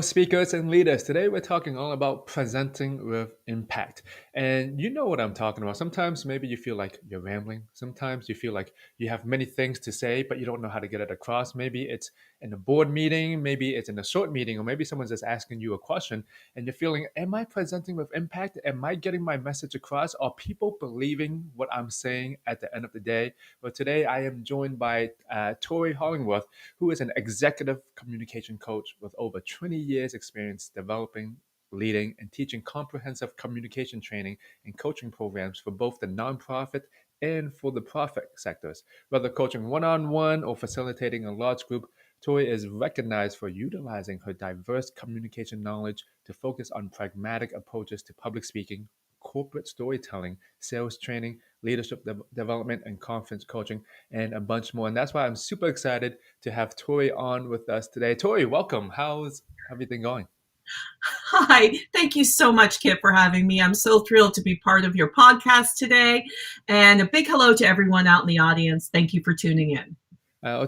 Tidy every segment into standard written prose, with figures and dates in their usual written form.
Speakers and leaders. Today we're talking all about presenting with impact. And you know what I'm talking about. Sometimes maybe you feel like you're rambling. Sometimes you feel like you have many things to say, but you don't know how to get it across. Maybe it's in a board meeting, maybe it's in a short meeting, or maybe someone's just asking you a question and you're feeling, am I presenting with impact? Am I getting my message across? Are people believing what I'm saying at the end of the day? Well, today I am joined by Tori Hollingworth, who is an executive communication coach with over 20 years experience developing, leading, and teaching comprehensive communication training and coaching programs for both the nonprofit and for the profit sectors. Whether coaching one-on-one or facilitating a large group, Tori is recognized for utilizing her diverse communication knowledge to focus on pragmatic approaches to public speaking, corporate storytelling, sales training, leadership development, and conference coaching, and a bunch more. And that's why I'm super excited to have Tori on with us today. Tori, welcome. How's everything going? Hi, thank you so much, Kip, for having me. I'm so thrilled to be part of your podcast today. And a big hello to everyone out in the audience. Thank you for tuning in.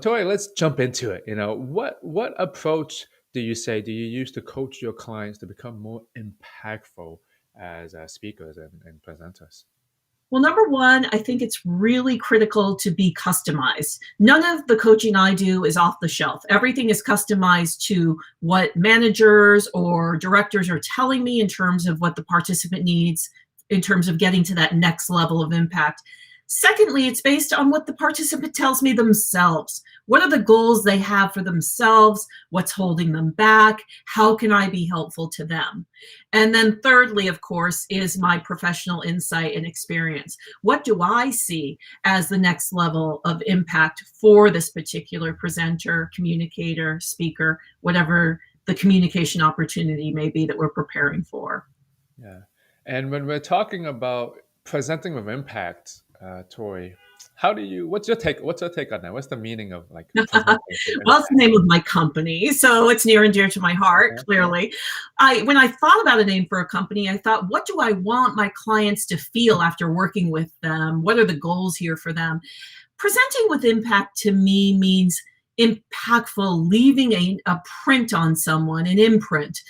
Tori, let's jump into it. What approach do you use to coach your clients to become more impactful as speakers and presenters? Well, number one, I think it's really critical to be customized. None of the coaching I do is off the shelf. Everything is customized to what managers or directors are telling me in terms of what the participant needs, in terms of getting to that next level of impact. Secondly, it's based on what the participant tells me themselves. What are the goals they have for themselves? What's holding them back? How can I be helpful to them? And then thirdly, of course, is my professional insight and experience. What do I see as the next level of impact for this particular presenter, communicator, speaker, whatever the communication opportunity may be that we're preparing for? Yeah. And when we're talking about presenting with impact, Tori, what's your take on that? What's the meaning of like presenting with Well, it's the impact? name of my company, so it's near and dear to my heart, Okay. clearly. When I thought about a name for a company, I thought, what do I want my clients to feel after working with them? What are the goals here for them? Presenting with impact to me means impactful, leaving a print on someone, an imprint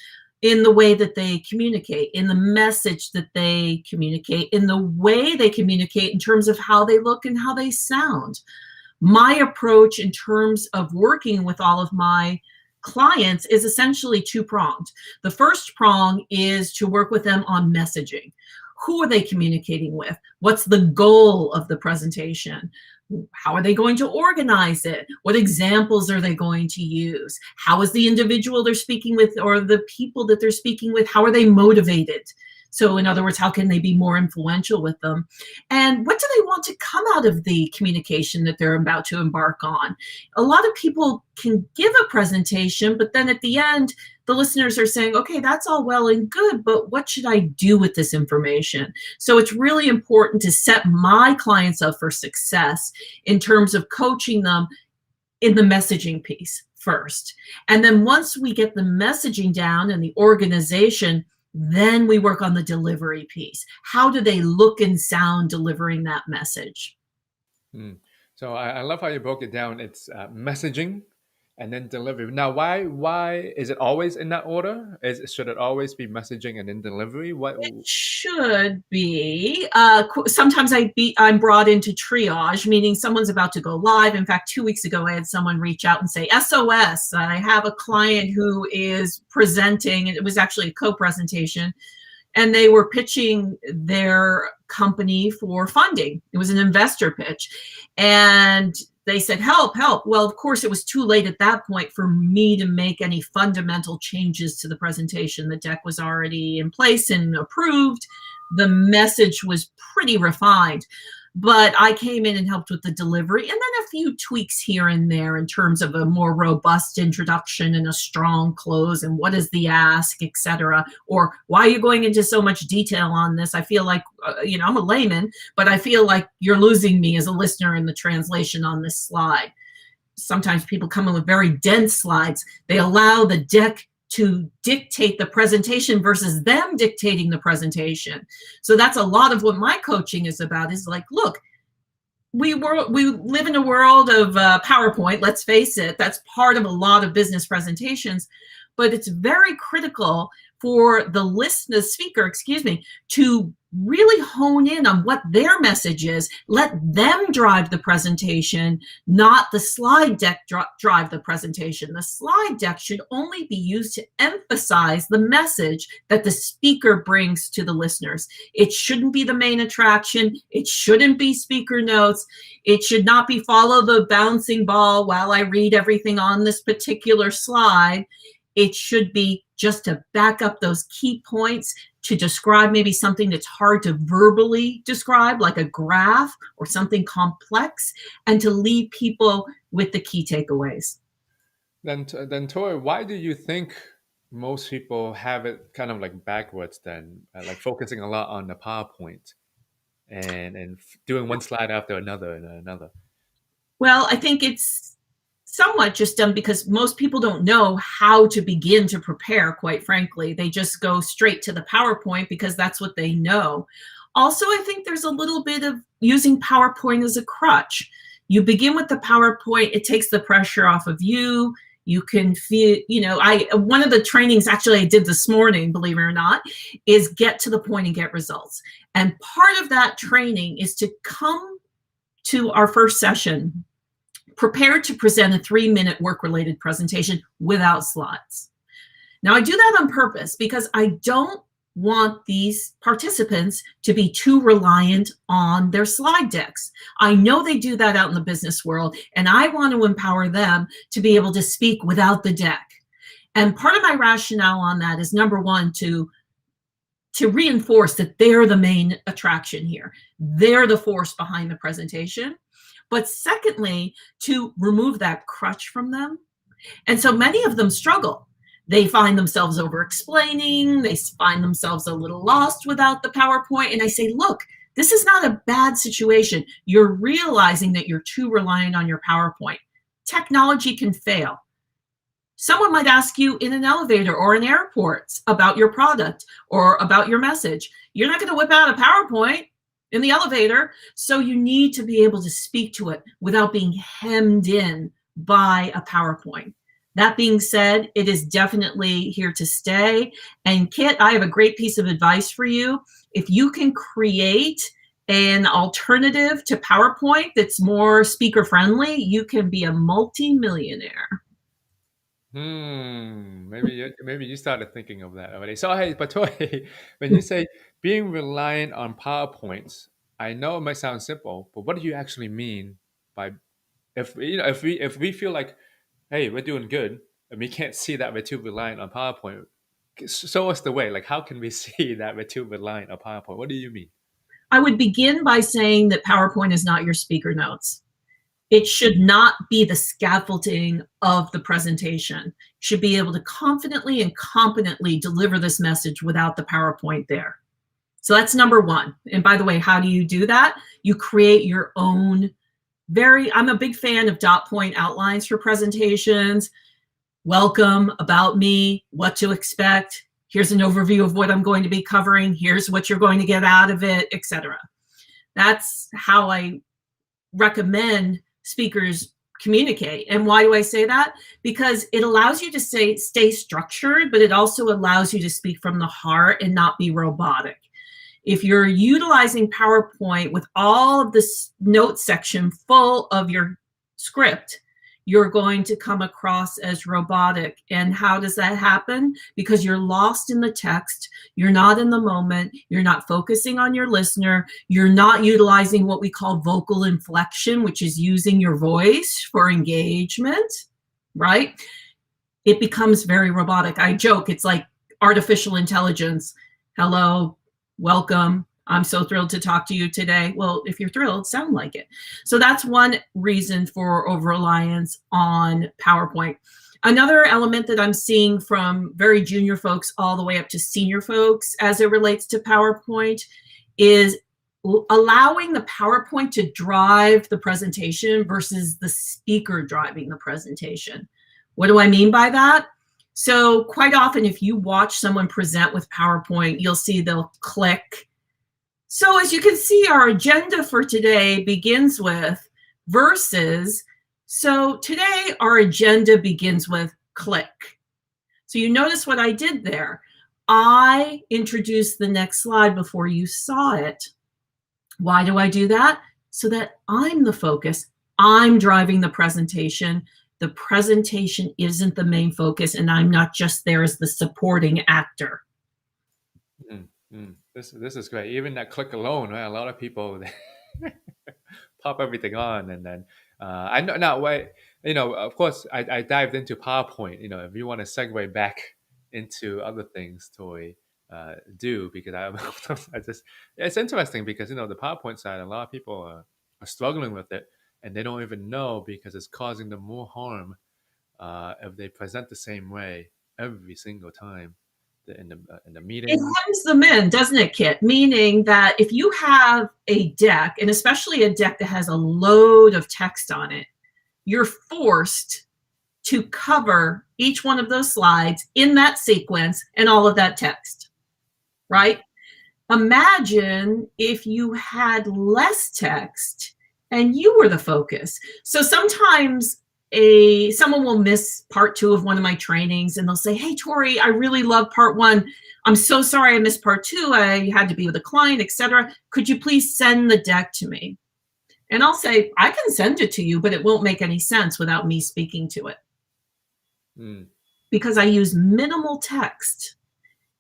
in the way that they communicate, in the message that they communicate, in the way they communicate in terms of how they look and how they sound. My approach in terms of working with all of my clients is essentially two-pronged. The first prong is to work with them on messaging. Who are they communicating with? What's the goal of the presentation? How are they going to organize it? What examples are they going to use? How is the individual they're speaking with or the people that they're speaking with, how are they motivated? So in other words, how can they be more influential with them? And what do they want to come out of the communication that they're about to embark on? A lot of people can give a presentation, but then at the end, the listeners are saying, okay, that's all well and good, but what should I do with this information? So it's really important to set my clients up for success in terms of coaching them in the messaging piece first. And then once we get the messaging down and the organization, then we work on the delivery piece. How do they look and sound delivering that message? Hmm. So I love how you broke it down. It's messaging and then delivery. Now, why is it always in that order? Should it always be messaging and then delivery? What? It should be. Sometimes I'm brought into triage, meaning someone's about to go live. In fact, 2 weeks ago, I had someone reach out and say, SOS, I have a client who is presenting, and it was actually a co-presentation, and they were pitching their company for funding. It was an investor pitch. And they said, help, help. Well, of course, it was too late at that point for me to make any fundamental changes to the presentation. The deck was already in place and approved. The message was pretty refined. But I came in and helped with the delivery and then a few tweaks here and there in terms of a more robust introduction and a strong close and what is the ask, etc. Or why are you going into so much detail on this? I feel like, I'm a layman, but I feel like you're losing me as a listener in the translation on this slide. Sometimes people come in with very dense slides. They allow the deck to dictate the presentation versus them dictating the presentation. So that's a lot of what my coaching is about, is like, look, we live in a world of PowerPoint, let's face it. That's part of a lot of business presentations. but it's very critical for the speaker, excuse me, to really hone in on what their message is. Let them drive the presentation, not the slide deck drive the presentation. The slide deck should only be used to emphasize the message that the speaker brings to the listeners. It shouldn't be the main attraction. It shouldn't be speaker notes. It should not be follow the bouncing ball while I read everything on this particular slide. It should be just to back up those key points, to describe maybe something that's hard to verbally describe, like a graph or something complex, and to leave people with the key takeaways. Then Tori, why do you think most people have it kind of like backwards then, like focusing a lot on the PowerPoint and doing one slide after another and another? Well, I think it's somewhat just done because most people don't know how to begin to prepare, quite frankly. They just go straight to the PowerPoint because that's what they know. Also, I think there's a little bit of using PowerPoint as a crutch. You begin with the PowerPoint, it takes the pressure off of you. You can feel, one of the trainings actually I did this morning, believe it or not, is get to the point and get results. And part of that training is to come to our first session prepared to present a 3-minute work-related presentation without slides. Now, I do that on purpose because I don't want these participants to be too reliant on their slide decks. I know they do that out in the business world, and I want to empower them to be able to speak without the deck. And part of my rationale on that is, number one, to reinforce that they're the main attraction here. They're the force behind the presentation. But secondly, to remove that crutch from them. And so many of them struggle. They find themselves over-explaining. They find themselves a little lost without the PowerPoint. And I say, look, this is not a bad situation. You're realizing that you're too reliant on your PowerPoint. Technology can fail. Someone might ask you in an elevator or in airports about your product or about your message. You're not going to whip out a PowerPoint in the elevator. So you need to be able to speak to it without being hemmed in by a PowerPoint. That being said, it is definitely here to stay. And Kit, I have a great piece of advice for you. If you can create an alternative to PowerPoint that's more speaker friendly, you can be a multi-millionaire. Maybe you started thinking of that already. So hey, but Tori, when you say being reliant on PowerPoints, I know it might sound simple, but what do you actually mean by if we feel like, hey, we're doing good, and we can't see that we're too reliant on PowerPoint, show us the way. Like, how can we see that we're too reliant on PowerPoint? What do you mean? I would begin by saying that PowerPoint is not your speaker notes. It should not be the scaffolding of the presentation. You should be able to confidently and competently deliver this message without the PowerPoint there. So that's number one. And by the way, how do you do that? You create your own I'm a big fan of dot point outlines for presentations. Welcome, about me, what to expect. Here's an overview of what I'm going to be covering. Here's what you're going to get out of it, etc. That's how I recommend speakers communicate. And why do I say that? Because it allows you to stay structured, but it also allows you to speak from the heart and not be robotic. If you're utilizing PowerPoint with all of this note section full of your script, you're going to come across as robotic. And how does that happen? Because you're lost in the text, you're not in the moment, you're not focusing on your listener, you're not utilizing what we call vocal inflection, which is using your voice for engagement, right? It becomes very robotic. I joke, it's like artificial intelligence. Hello, welcome. I'm so thrilled to talk to you today. Well, if you're thrilled, sound like it. So that's one reason for over-reliance on PowerPoint. Another element that I'm seeing from very junior folks all the way up to senior folks as it relates to PowerPoint is allowing the PowerPoint to drive the presentation versus the speaker driving the presentation. What do I mean by that? So quite often, if you watch someone present with PowerPoint, you'll see they'll click. So as you can see, our agenda for today begins with versus. So today, our agenda begins with click. So you notice what I did there. I introduced the next slide before you saw it. Why do I do that? So that I'm the focus. I'm driving the presentation. The presentation isn't the main focus, and I'm not just there as the supporting actor. Mm, this is great. Even that click alone, right? A lot of people pop everything on, and then I know now. Why, of course, I dived into PowerPoint. If you want to segue back into other things, Tori, do, because I just it's interesting because the PowerPoint side, a lot of people are struggling with it, and they don't even know because it's causing them more harm if they present the same way every single time in the It meetings. hems them in, doesn't it, Kit? Meaning that if you have a deck, and especially a deck that has a load of text on it, you're forced to cover each one of those slides in that sequence and all of that text, Mm, right? Imagine if you had less text and you were the focus. So sometimes someone will miss part 2 of one of my trainings and they'll say, "Hey Tori, I really love part 1. I'm so sorry I missed part 2. I had to be with a client, etc. Could you please send the deck to me?" And I'll say, "I can send it to you, but it won't make any sense without me speaking to it." mm, Because I use minimal text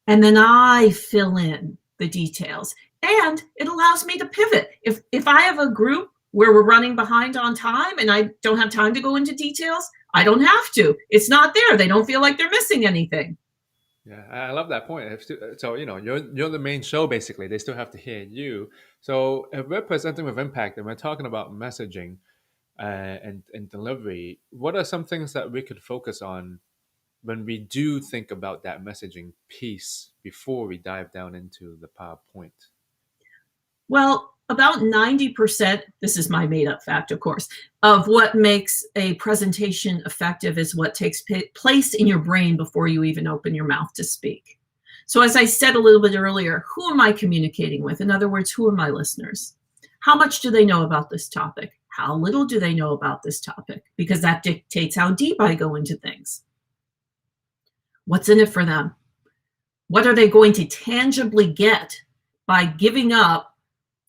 and then I fill in the details. And it allows me to pivot. If I have a group where we're running behind on time and I don't have time to go into details, I don't have to. It's not there. They don't feel like they're missing anything. yeah, I love that point. So you're the main show basically. They still have to hear you. So if we're presenting with impact and we're talking about messaging and delivery, what are some things that we could focus on when we do think about that messaging piece before we dive down into the PowerPoint? Well, about 90%, this is my made up fact, of course, of what makes a presentation effective is what takes place in your brain before you even open your mouth to speak. So, as I said a little bit earlier, who am I communicating with? In other words, who are my listeners? How much do they know about this topic? How little do they know about this topic? Because that dictates how deep I go into things. What's in it for them? What are they going to tangibly get by giving up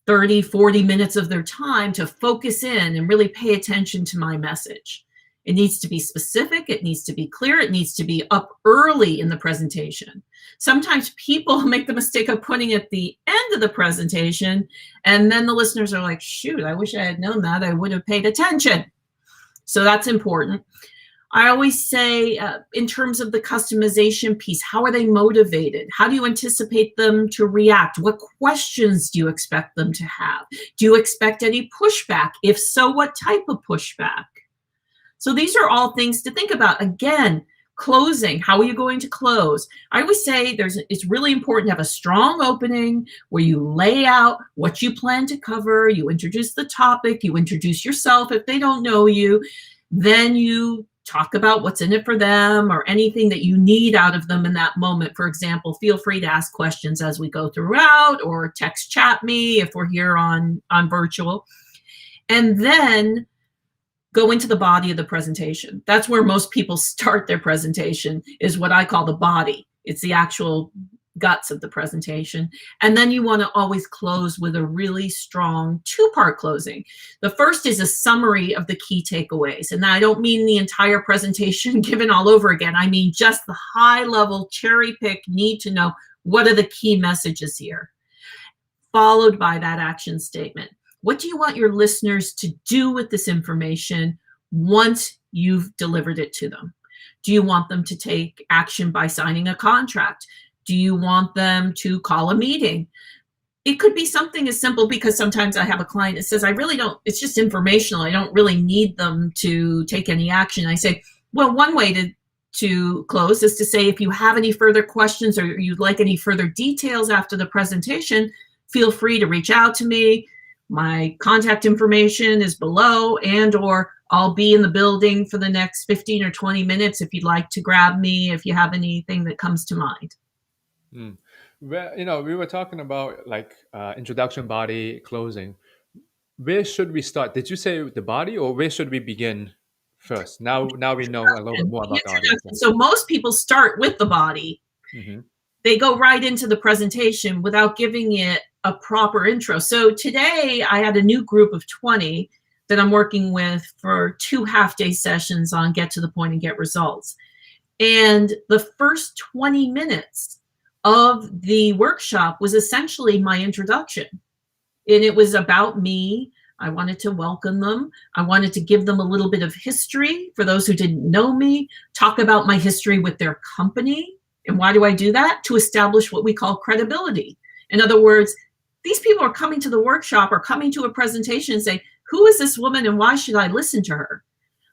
30, 40 minutes of their time to focus in and really pay attention to my message? It needs to be specific. It needs to be clear. It needs to be up early in the presentation. Sometimes people make the mistake of putting it at the end of the presentation, and then the listeners are like, shoot, I wish I had known that. I would have paid attention. So that's important. I always say, in terms of the customization piece, how are they motivated? How do you anticipate them to react? What questions do you expect them to have? Do you expect any pushback? If so, what type of pushback? So these are all things to think about. Again, closing. How are you going to close? I always say it's really important to have a strong opening where you lay out what you plan to cover, you introduce the topic, you introduce yourself if they don't know you, then you talk about what's in it for them or anything that you need out of them in that moment. For example, feel free to ask questions as we go throughout or text chat me if we're here on virtual. And then go into the body of the presentation. That's where most people start their presentation, is what I call the body. It's the actual guts of the presentation. And then you want to always close with a really strong 2-part closing. The first is a summary of the key takeaways. And I don't mean the entire presentation given all over again. I mean just the high level cherry pick need to know what are the key messages here, followed by that action statement. What do you want your listeners to do with this information once you've delivered it to them? Do you want them to take action by signing a contract? Do you want them to call a meeting? It could be something as simple, because sometimes I have a client that says, I really don't, it's just informational. I don't really need them to take any action. I say, well, one way to close is to say, if you have any further questions or you'd like any further details after the presentation, feel free to reach out to me. My contact information is below, and or I'll be in the building for the next 15 or 20 minutes if you'd like to grab me, if you have anything that comes to mind. Hmm. Well, we were talking about like introduction, body, closing. Where should we start? Did you say the body, or where should we begin first? Now we know a little bit And more the about the audience. introduction. So most people start with the body. Hmm. They go right into the presentation without giving it a proper intro. So today I had a new group of 20 that I'm working with for 2 half-day sessions on get to the point and get results. And the first 20 minutes of the workshop was essentially my introduction. And it was about me. I wanted to welcome them. I wanted to give them a little bit of history for those who didn't know me, talk about my history with their company. And why do I do that? To establish what we call credibility. In other words, these people are coming to the workshop or coming to a presentation and say, who is this woman and why should I listen to her?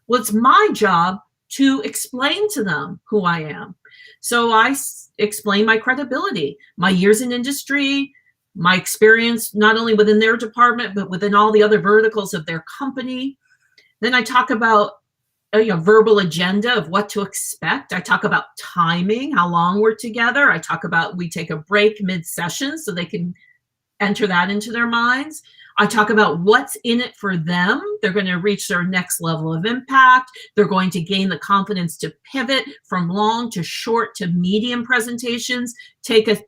Well, it's my job to explain to them who I am. So I explain my credibility, my years in industry, my experience, not only within their department, but within all the other verticals of their company. Then I talk about a verbal agenda of what to expect. I talk about timing, how long we're together. I talk about we take a break mid-session so they can enter that into their minds. I talk about what's in it for them. They're going to reach their next level of impact. They're going to gain the confidence to pivot from long to short to medium presentations, take a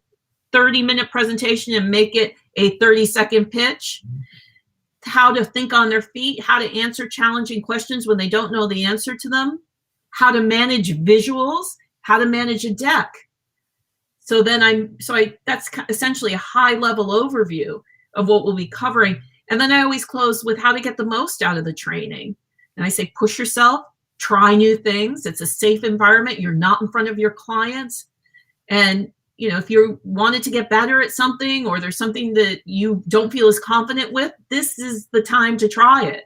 30-minute presentation and make it a 30-second pitch, how to think on their feet, how to answer challenging questions when they don't know the answer to them, how to manage visuals, how to manage a deck. So then that's essentially a high-level overview of what we'll be covering. And then I always close with how to get the most out of the training. And I say, push yourself, try new things. It's a safe environment. You're not in front of your clients. And if you wanted to get better at something or there's something that you don't feel as confident with, this is the time to try it.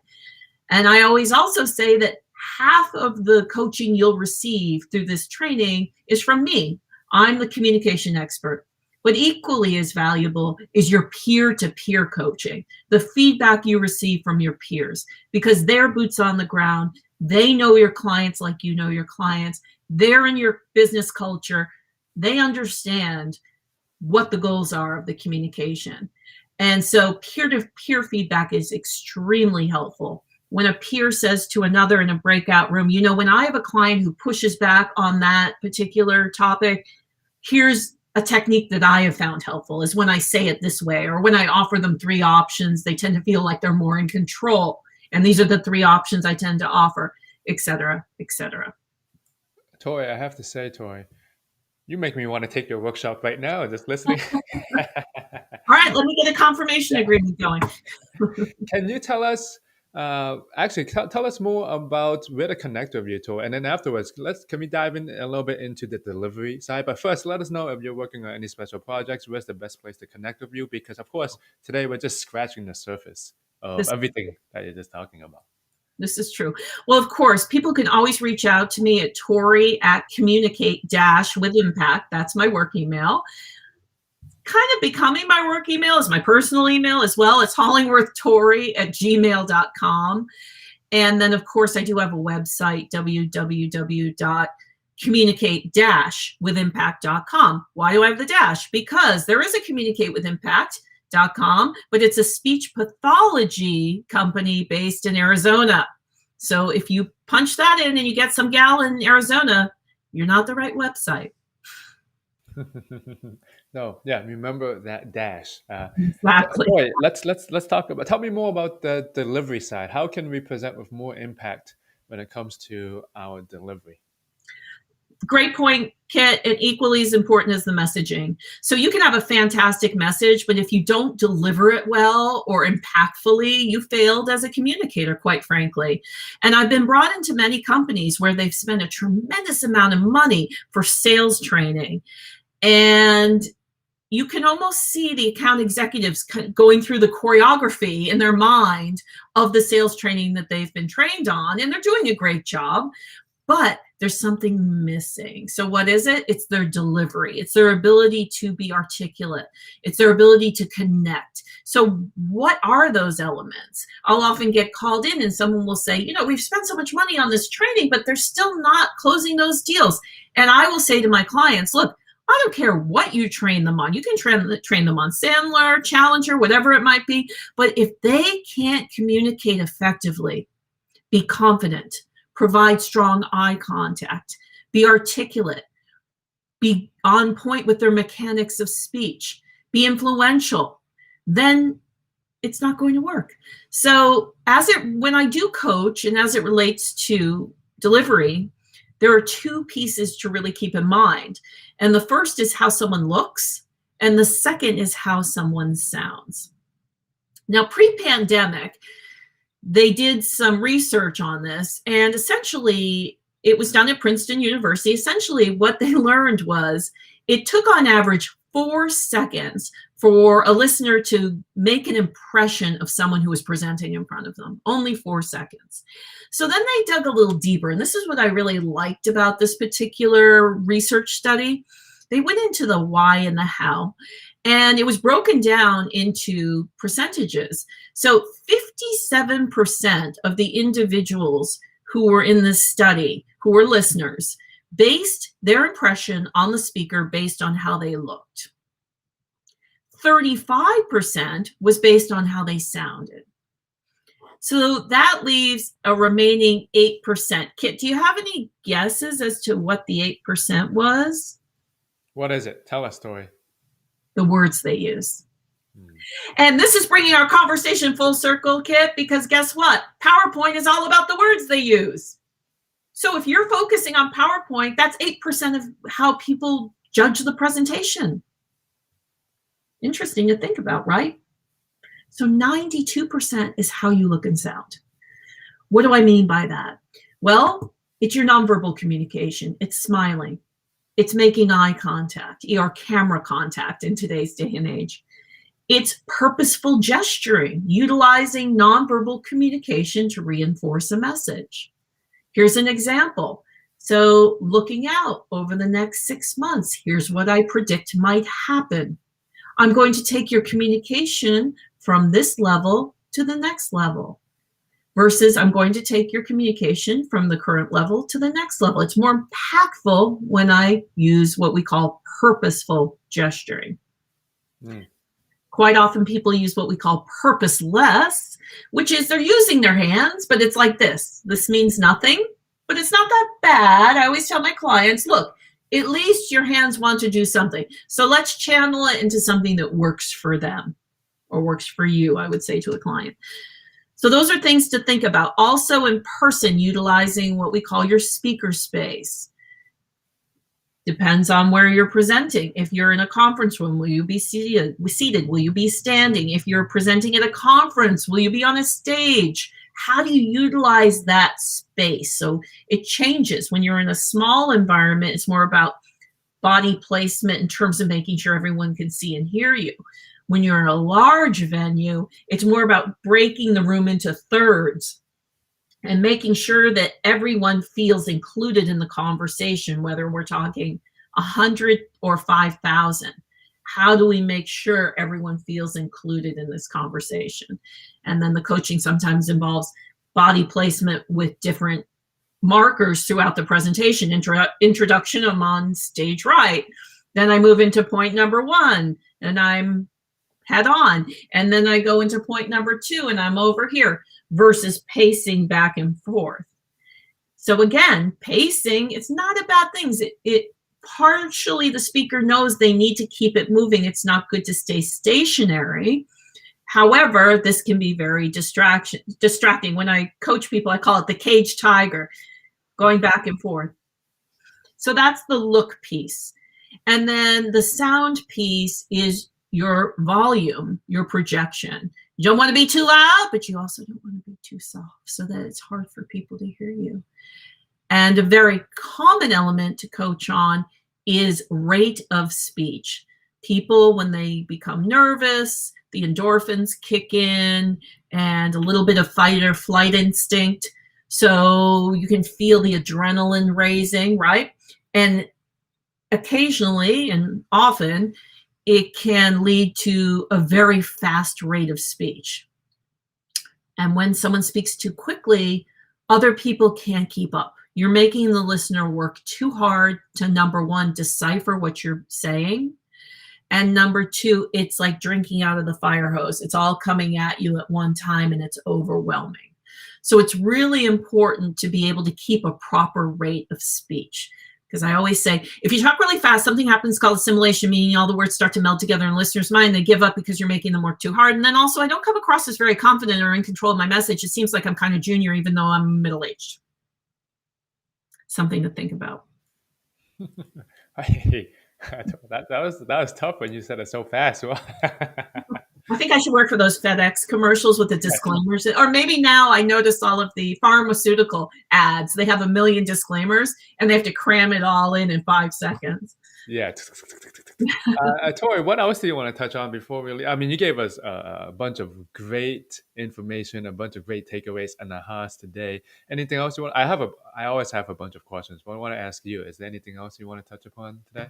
And I always also say that half of the coaching you'll receive through this training is from me. I'm the communication expert. But equally as valuable is your peer-to-peer coaching, the feedback you receive from your peers, because they're boots on the ground. They know your clients like you know your clients. They're in your business culture. They understand what the goals are of the communication. And so peer-to-peer feedback is extremely helpful. When a peer says to another in a breakout room, when I have a client who pushes back on that particular topic, here's a technique that I have found helpful is when I say it this way, or when I offer them 3 options, they tend to feel like they're more in control. And these are the 3 options I tend to offer, et cetera, et cetera. Tori, I have to say, you make me want to take your workshop right now, just listening. All right, let me get a confirmation agreement going. Can you tell us, tell us more about where to connect with you, Tori, and then afterwards, can we dive in a little bit into the delivery side? But first, let us know if you're working on any special projects. Where's the best place to connect with you? Because of course, today we're just scratching the surface of everything that you're just talking about. This is true. Well, of course, people can always reach out to me at Tori@communicate-with-impact. That's my work email. Kind of becoming my work email is my personal email as well. It's hollingworthtori@gmail.com. And then, of course, I do have a website, www.communicate-with-impact.com. Why do I have the dash? Because there is a Communicate with Impact.com, but it's a speech pathology company based in Arizona. So if you punch that in and you get some gal in Arizona, you're not the right website. No, yeah, remember that dash. Exactly. Boy, let's talk about. Tell me more about the delivery side. How can we present with more impact when it comes to our delivery? Great point, Kit, and equally as important as the messaging. So you can have a fantastic message, but if you don't deliver it well or impactfully, you failed as a communicator, quite frankly. And I've been brought into many companies where they've spent a tremendous amount of money for sales training. And you can almost see the account executives going through the choreography in their mind of the sales training that they've been trained on, and they're doing a great job. But there's something missing. So what is it? It's their delivery. It's their ability to be articulate. It's their ability to connect. So what are those elements? I'll often get called in and someone will say, we've spent so much money on this training, but they're still not closing those deals. And I will say to my clients, look, I don't care what you train them on. You can train them on Sandler, Challenger, whatever it might be. But if they can't communicate effectively, be confident, provide strong eye contact, be articulate, be on point with their mechanics of speech, be influential, then it's not going to work. So when I do coach and as it relates to delivery, there are two pieces to really keep in mind. And the first is how someone looks, and the second is how someone sounds. Now, pre-pandemic, they did some research on this, and essentially it was done at Princeton University. Essentially what they learned was it took on average 4 seconds for a listener to make an impression of someone who was presenting in front of them. Only 4 seconds. So then they dug a little deeper, and this is what I really liked about this particular research study. They went into the why and the how, and it was broken down into percentages. So 57% of the individuals who were in this study, who were listeners, based their impression on the speaker based on how they looked. 35% was based on how they sounded. So that leaves a remaining 8%. Kit, do you have any guesses as to what the 8% was? What is it? Tell us, Tori. The words they use. And this is bringing our conversation full circle, Kit, because guess what? PowerPoint is all about the words they use. So if you're focusing on PowerPoint, that's 8% of how people judge the presentation. Interesting to think about, right? So 92% is how you look and sound. What do I mean by that? Well, it's your nonverbal communication. It's smiling. It's making eye contact, or camera contact in today's day and age. It's purposeful gesturing, utilizing nonverbal communication to reinforce a message. Here's an example. So looking out over the next 6 months, here's what I predict might happen. I'm going to take your communication from this level to the next level, versus I'm going to take your communication from the current level to the next level. It's more impactful when I use what we call purposeful gesturing. Quite often people use what we call purposeless, which is they're using their hands, but it's like this. This means nothing, but it's not that bad. I always tell my clients, look, at least your hands want to do something. So let's channel it into something that works for them or works for you, I would say to a client. So those are things to think about. Also in person, utilizing what we call your speaker space. Depends on where you're presenting. If you're in a conference room, will you be seated? Will you be standing? If you're presenting at a conference, will you be on a stage? How do you utilize that space? So it changes. When you're in a small environment, it's more about body placement in terms of making sure everyone can see and hear you. When you're in a large venue, it's more about breaking the room into thirds and making sure that everyone feels included in the conversation, whether we're talking 100 or 5,000. How do we make sure everyone feels included in this conversation? And then the coaching sometimes involves body placement with different markers throughout the presentation. Introduction, I'm on stage right. Then I move into point number 1 and I'm head on. And then I go into point number 2 and I'm over here, versus pacing back and forth. So again, pacing, it's not a bad thing. It partially the speaker knows they need to keep it moving. It's not good to stay stationary. However, this can be very distracting. When I coach people, I call it the cage tiger, going back and forth. So that's the look piece. And then the sound piece is your volume, your projection. You don't want to be too loud, but you also don't want to be too soft so that it's hard for people to hear you. And a very common element to coach on is rate of speech. People, when they become nervous, the endorphins kick in and a little bit of fight or flight instinct. So you can feel the adrenaline raising, right? And occasionally and often, it can lead to a very fast rate of speech. And when someone speaks too quickly, other people can't keep up. You're making the listener work too hard to, number 1, decipher what you're saying. And number 2, it's like drinking out of the fire hose. It's all coming at you at one time and it's overwhelming. So it's really important to be able to keep a proper rate of speech. Because I always say, if you talk really fast, something happens called assimilation, meaning all the words start to melt together in the listener's mind. They give up because you're making them work too hard. And then also, I don't come across as very confident or in control of my message. It seems like I'm kind of junior, even though I'm middle-aged. Something to think about. Hey, that was tough when you said it so fast. I think I should work for those FedEx commercials with the disclaimers. Or maybe now I notice all of the pharmaceutical ads. They have a million disclaimers and they have to cram it all in 5 seconds. Yeah. Tori, what else do you want to touch on before we leave? I mean, you gave us a bunch of great information, a bunch of great takeaways and ahas today. Anything else you want? I always have a bunch of questions, but I want to ask you, is there anything else you want to touch upon today?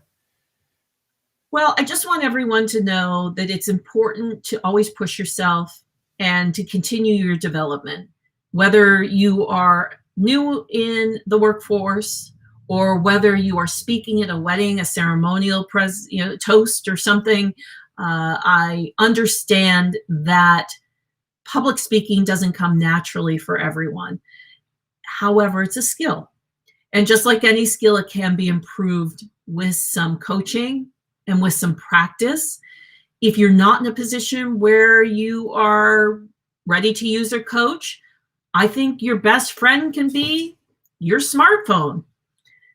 Well, I just want everyone to know that it's important to always push yourself and to continue your development, whether you are new in the workforce or whether you are speaking at a wedding, a ceremonial toast or something. I understand that public speaking doesn't come naturally for everyone. However, it's a skill. And just like any skill, it can be improved with some coaching and with some practice. If you're not in a position where you are ready to use a coach, I think your best friend can be your smartphone.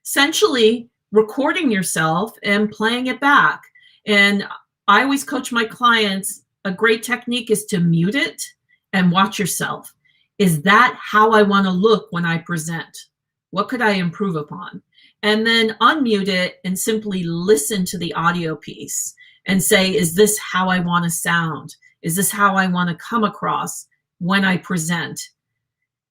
Essentially, recording yourself and playing it back. And I always coach my clients, a great technique is to mute it and watch yourself. Is that how I want to look when I present? What could I improve upon? And then unmute it and simply listen to the audio piece and say, is this how I want to sound? Is this how I want to come across when I present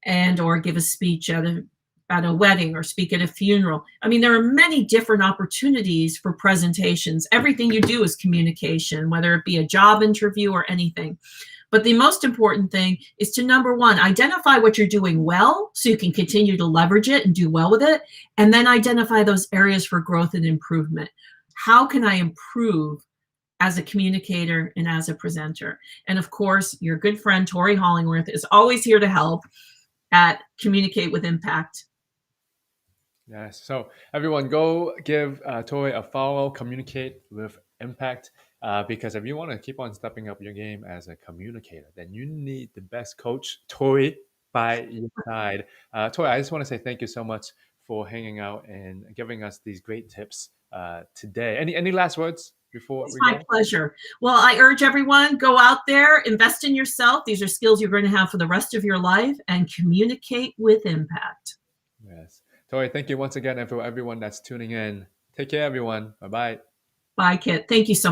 and or give a speech at a wedding or speak at a funeral? I mean, there are many different opportunities for presentations. Everything you do is communication, whether it be a job interview or anything. But the most important thing is to, number one, identify what you're doing well so you can continue to leverage it and do well with it. And then identify those areas for growth and improvement. How can I improve as a communicator and as a presenter? And of course, your good friend, Tori Hollingworth, is always here to help at Communicate with Impact. Yes. So everyone, go give Tori a follow. Communicate with Impact. Because if you want to keep on stepping up your game as a communicator, then you need the best coach, Tori, by your side. Tori, I just want to say thank you so much for hanging out and giving us these great tips today. Any last words before It's we my go? pleasure. Well, I urge everyone, go out there, invest in yourself. These are skills you're going to have for the rest of your life, and communicate with impact. Yes. Tori, thank you once again. And for everyone that's tuning in, take care, everyone. Bye-bye. Bye, Kit. Thank you so much.